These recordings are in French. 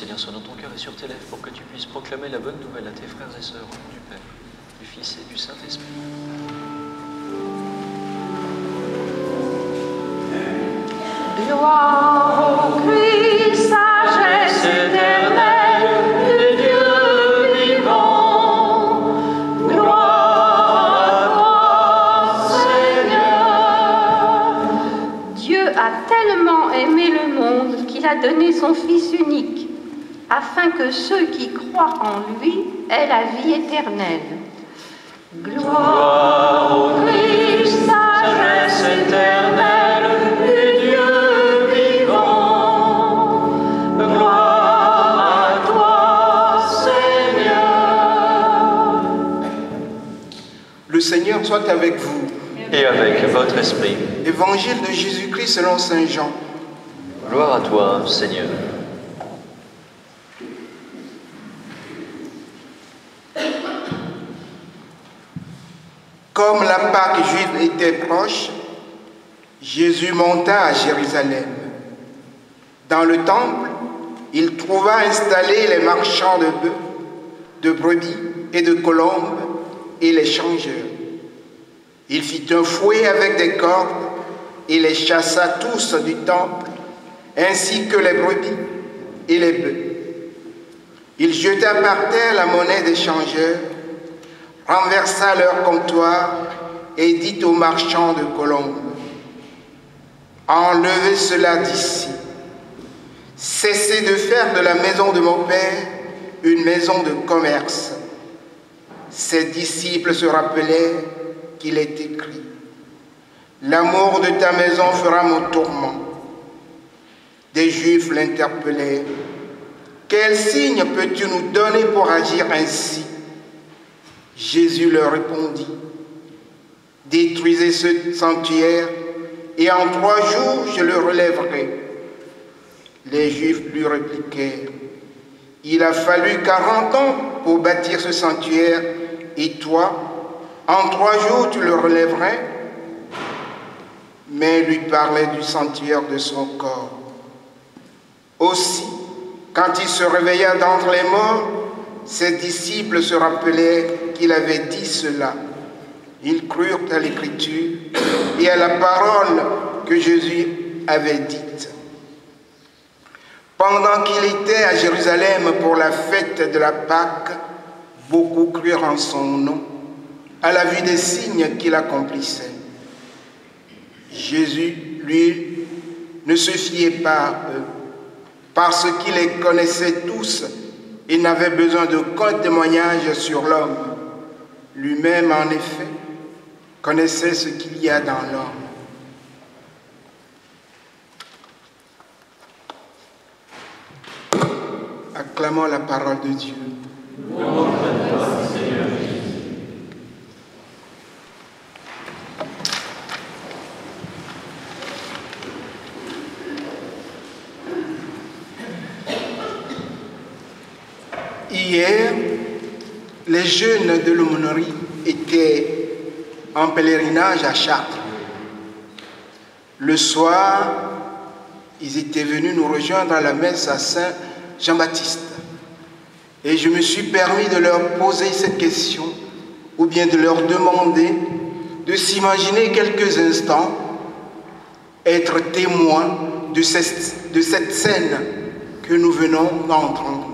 Seigneur soit dans ton cœur et sur tes lèvres pour que tu puisses proclamer la bonne nouvelle à tes frères et sœurs au nom du Père, du Fils et du Saint-Esprit. Gloire au Christ, sagesse éternelle du Dieu vivant. Gloire à toi, Seigneur. Dieu a tellement aimé le monde qu'il a donné son Fils unique, afin que ceux qui croient en lui aient la vie éternelle. Gloire au Christ, sagesse éternelle du Dieu vivant. Gloire à toi, Seigneur. Le Seigneur soit avec vous. Et avec votre esprit. Évangile de Jésus-Christ selon saint Jean. Gloire à toi, Seigneur. Comme la Pâque juive était proche, Jésus monta à Jérusalem. Dans le temple, il trouva installés les marchands de bœufs, de brebis et de colombes et les changeurs. Il fit un fouet avec des cordes et les chassa tous du temple, ainsi que les brebis et les bœufs. Il jeta par terre la monnaie des changeurs, renversa leur comptoir et dit aux marchands de colombes: enlevez cela d'ici. Cessez de faire de la maison de mon Père une maison de commerce. Ses disciples se rappelaient qu'il est écrit: l'amour de ta maison fera mon tourment. Des Juifs l'interpellaient: quel signe peux-tu nous donner pour agir ainsi? Jésus leur répondit: détruisez ce sanctuaire et en 3 jours je le relèverai. Les Juifs lui répliquèrent: il a fallu 40 ans pour bâtir ce sanctuaire et toi, en 3 jours tu le relèverais? Mais il lui parlait du sanctuaire de son corps. Aussi, quand il se réveilla d'entre les morts, ses disciples se rappelaient qu'il avait dit cela. Ils crurent à l'Écriture et à la parole que Jésus avait dite. Pendant qu'il était à Jérusalem pour la fête de la Pâque, beaucoup crurent en son nom, à la vue des signes qu'il accomplissait. Jésus, lui, ne se fiait pas à eux, parce qu'il les connaissait tous et n'avait besoin d'aucun témoignage sur l'homme. Lui-même, en effet, connaissait ce qu'il y a dans l'homme. Acclamons la parole de Dieu. Hier, les jeunes de l'aumônerie étaient en pèlerinage à Chartres. Le soir, ils étaient venus nous rejoindre à la messe à Saint-Jean-Baptiste. Et je me suis permis de leur poser cette question, ou bien de leur demander de s'imaginer quelques instants être témoins de cette scène que nous venons d'entendre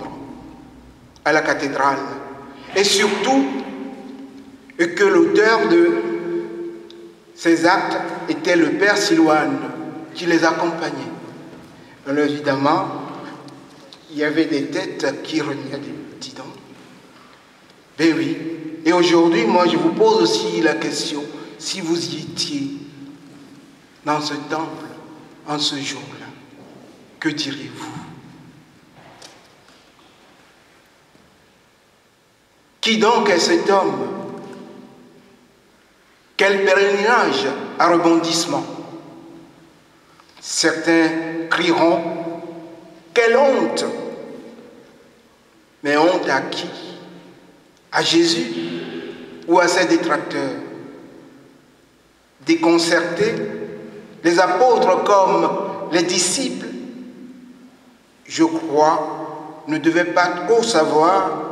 à la cathédrale. Et surtout, que l'auteur de ces actes était le Père Silouane, qui les accompagnait. Alors évidemment, il y avait des têtes qui remuaient, dis donc. Ben oui. Et aujourd'hui, moi, je vous pose aussi la question, si vous y étiez dans ce temple, en ce jour-là, que diriez-vous? Qui donc est cet homme? Quel pèlerinage à rebondissement? Certains crieront: quelle honte! Mais honte à qui? À Jésus ou à ses détracteurs? Déconcertés, les apôtres comme les disciples? Je crois ne devait pas trop savoir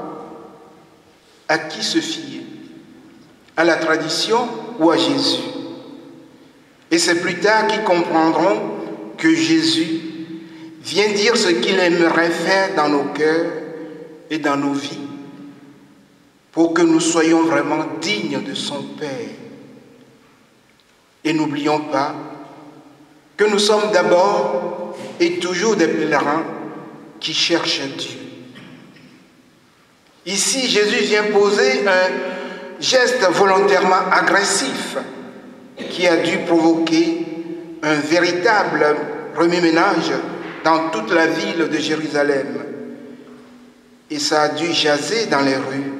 à qui se fier, à la tradition ou à Jésus. Et c'est plus tard qu'ils comprendront que Jésus vient dire ce qu'il aimerait faire dans nos cœurs et dans nos vies pour que nous soyons vraiment dignes de son Père. Et n'oublions pas que nous sommes d'abord et toujours des pèlerins qui cherchent Dieu. Ici, Jésus vient poser un geste volontairement agressif qui a dû provoquer un véritable remue-ménage dans toute la ville de Jérusalem. Et ça a dû jaser dans les rues,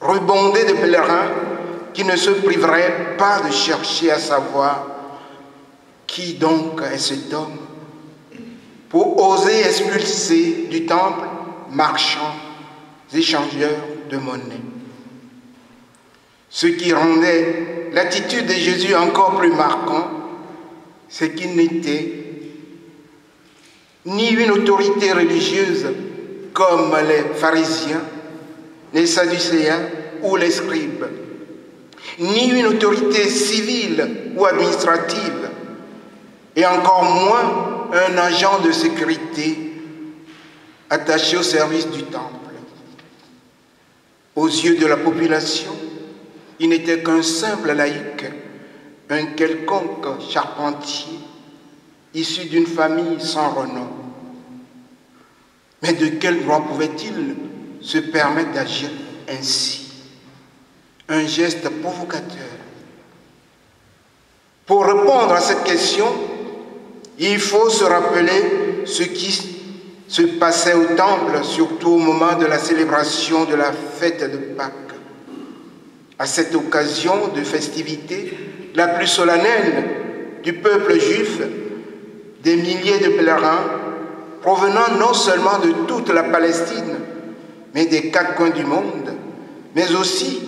rebonder de pèlerins qui ne se priveraient pas de chercher à savoir qui donc est cet homme, pour oser expulser du temple marchands, échangeurs de monnaie. Ce qui rendait l'attitude de Jésus encore plus marquante, c'est qu'il n'était ni une autorité religieuse comme les pharisiens, les sadducéens ou les scribes, ni une autorité civile ou administrative, et encore moins un agent de sécurité attaché au service du temple. Aux yeux de la population, il n'était qu'un simple laïc, un quelconque charpentier, issu d'une famille sans renom. Mais de quel droit pouvait-il se permettre d'agir ainsi? Un geste provocateur. Pour répondre à cette question, il faut se rappeler ce qui se passait au temple, surtout au moment de la célébration de la fête de Pâques. À cette occasion de festivité, la plus solennelle du peuple juif, des milliers de pèlerins provenant non seulement de toute la Palestine, mais des quatre coins du monde, mais aussi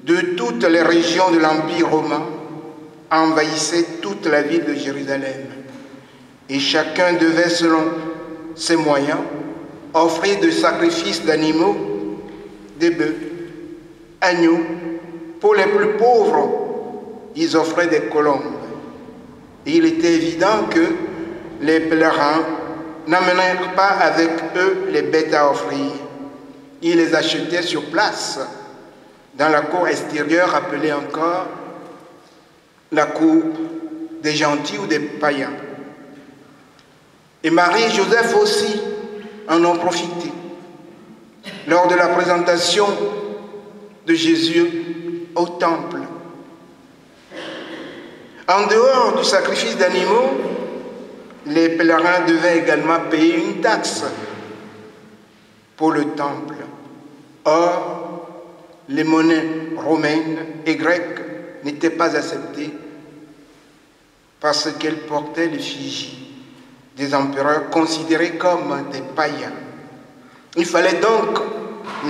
de toutes les régions de l'Empire romain, envahissaient toute la ville de Jérusalem. Et chacun devait, selon ses moyens, offrir des sacrifices d'animaux, des bœufs, agneaux. Pour les plus pauvres, ils offraient des colombes. Et il était évident que les pèlerins n'amenèrent pas avec eux les bêtes à offrir. Ils les achetaient sur place, dans la cour extérieure appelée encore la cour des gentils ou des païens. Et Marie et Joseph aussi en ont profité. Lors de la présentation de Jésus au temple. En dehors du sacrifice d'animaux, les pèlerins devaient également payer une taxe pour le temple. Or, les monnaies romaines et grecques n'étaient pas acceptées parce qu'elles portaient l'effigie des empereurs considérés comme des païens. Il fallait donc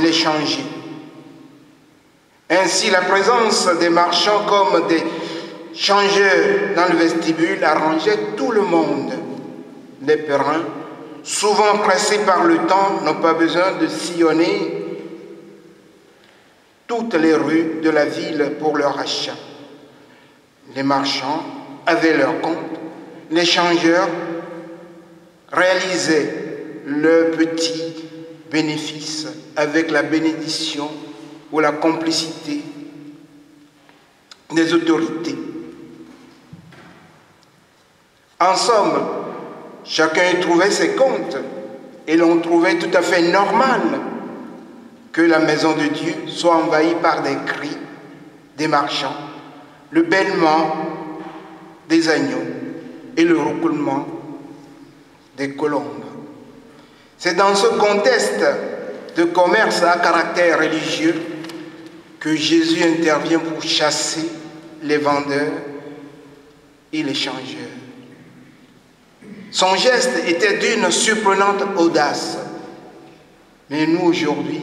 les changer. Ainsi, la présence des marchands comme des changeurs dans le vestibule arrangeait tout le monde. Les pèlerins, souvent pressés par le temps, n'ont pas besoin de sillonner toutes les rues de la ville pour leur achat. Les marchands avaient leur compte, les changeurs réalisaient leur petit bénéfice avec la bénédiction ou la complicité des autorités. En somme, chacun y trouvait ses comptes et l'on trouvait tout à fait normal que la maison de Dieu soit envahie par des cris des marchands, le bêlement des agneaux et le roucoulement des colombes. C'est dans ce contexte de commerce à caractère religieux que Jésus intervient pour chasser les vendeurs et les changeurs. Son geste était d'une surprenante audace. Mais nous aujourd'hui,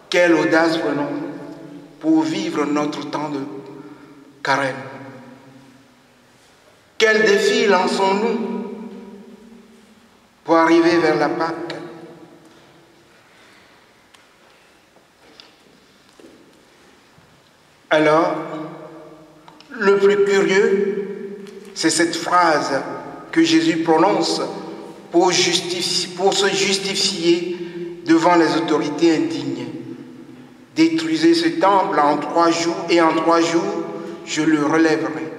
quelle audace prenons-nous pour vivre notre temps de carême? Quel défi lançons-nous pour arriver vers la Pâque. Alors, le plus curieux, c'est cette phrase que Jésus prononce pour se justifier devant les autorités indignes. Détruisez ce temple en 3 jours, et en 3 jours, je le relèverai.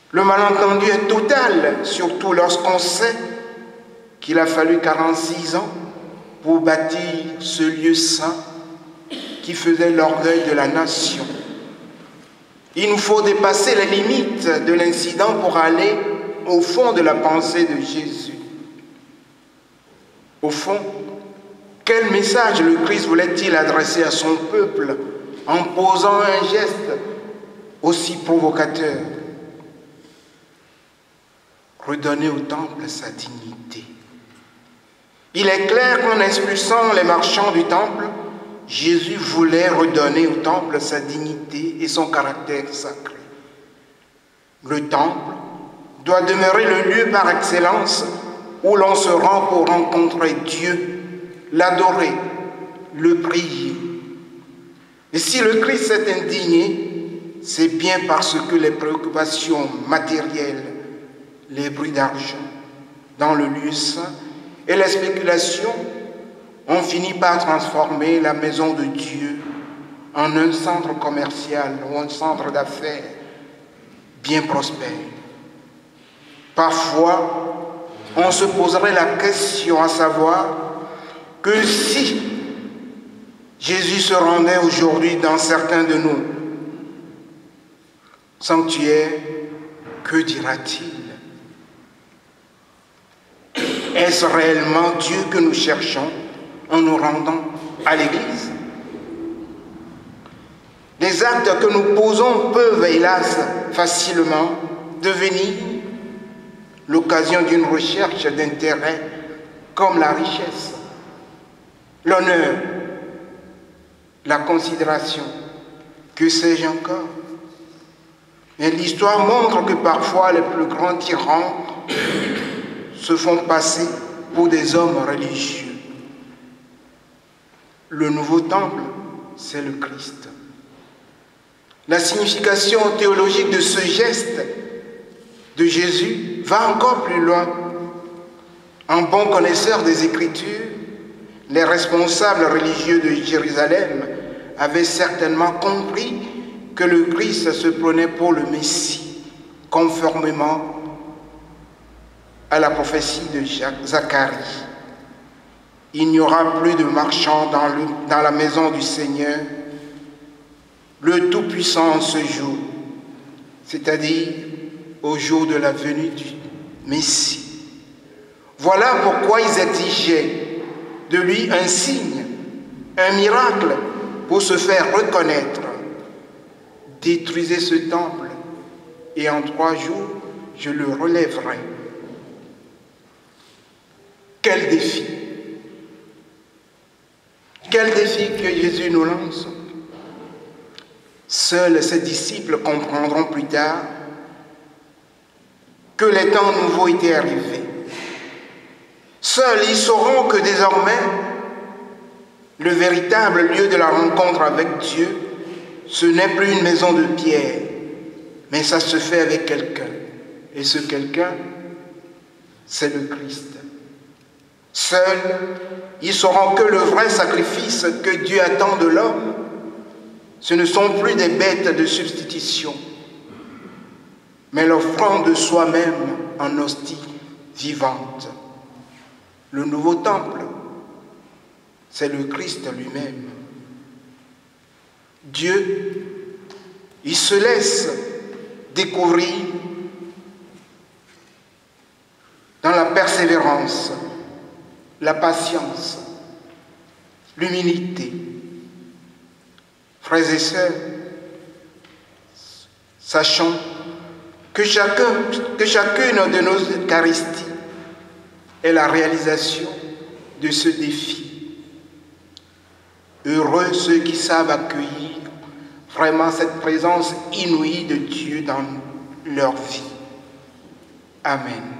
Le malentendu est total, surtout lorsqu'on sait qu'il a fallu 46 ans pour bâtir ce lieu saint qui faisait l'orgueil de la nation. Il nous faut dépasser les limites de l'incident pour aller au fond de la pensée de Jésus. Au fond, quel message le Christ voulait-il adresser à son peuple en posant un geste aussi provocateur? Redonner au temple sa dignité. Il est clair qu'en expulsant les marchands du temple, Jésus voulait redonner au temple sa dignité et son caractère sacré. Le temple doit demeurer le lieu par excellence où l'on se rend pour rencontrer Dieu, l'adorer, le prier. Et si le Christ s'est indigné, c'est bien parce que les préoccupations matérielles, les bruits d'argent dans le lieu saint et les spéculations ont fini par transformer la maison de Dieu en un centre commercial ou un centre d'affaires bien prospère. Parfois, on se poserait la question à savoir que si Jésus se rendait aujourd'hui dans certains de nos sanctuaires, que dira-t-il? Est-ce réellement Dieu que nous cherchons en nous rendant à l'Église? Les actes que nous posons peuvent, hélas, facilement devenir l'occasion d'une recherche d'intérêt comme la richesse, l'honneur, la considération, que sais-je encore. Mais l'histoire montre que parfois les plus grands tyrans se font passer pour des hommes religieux. Le nouveau temple, c'est le Christ. La signification théologique de ce geste de Jésus va encore plus loin. En bon connaisseur des Écritures, les responsables religieux de Jérusalem avaient certainement compris que le Christ se prenait pour le Messie, conformément à la prophétie de Zacharie. Il n'y aura plus de marchands dans la maison du Seigneur, le Tout-Puissant en ce jour, c'est-à-dire au jour de la venue du Messie. Voilà pourquoi ils exigeaient de lui un signe, un miracle pour se faire reconnaître. Détruisez ce temple et en 3 jours, je le relèverai. Quel défi! Quel défi que Jésus nous lance! Seuls ses disciples comprendront plus tard que les temps nouveaux étaient arrivés. Seuls ils sauront que désormais, le véritable lieu de la rencontre avec Dieu, ce n'est plus une maison de pierre, mais ça se fait avec quelqu'un. Et ce quelqu'un, c'est le Christ. Seuls, ils sauront que le vrai sacrifice que Dieu attend de l'homme, ce ne sont plus des bêtes de substitution, mais l'offrande de soi-même en hostie vivante. Le nouveau temple, c'est le Christ lui-même. Dieu, il se laisse découvrir dans la persévérance, la patience, l'humilité. Frères et sœurs, sachons que chacune de nos Eucharisties est la réalisation de ce défi. Heureux ceux qui savent accueillir vraiment cette présence inouïe de Dieu dans leur vie. Amen.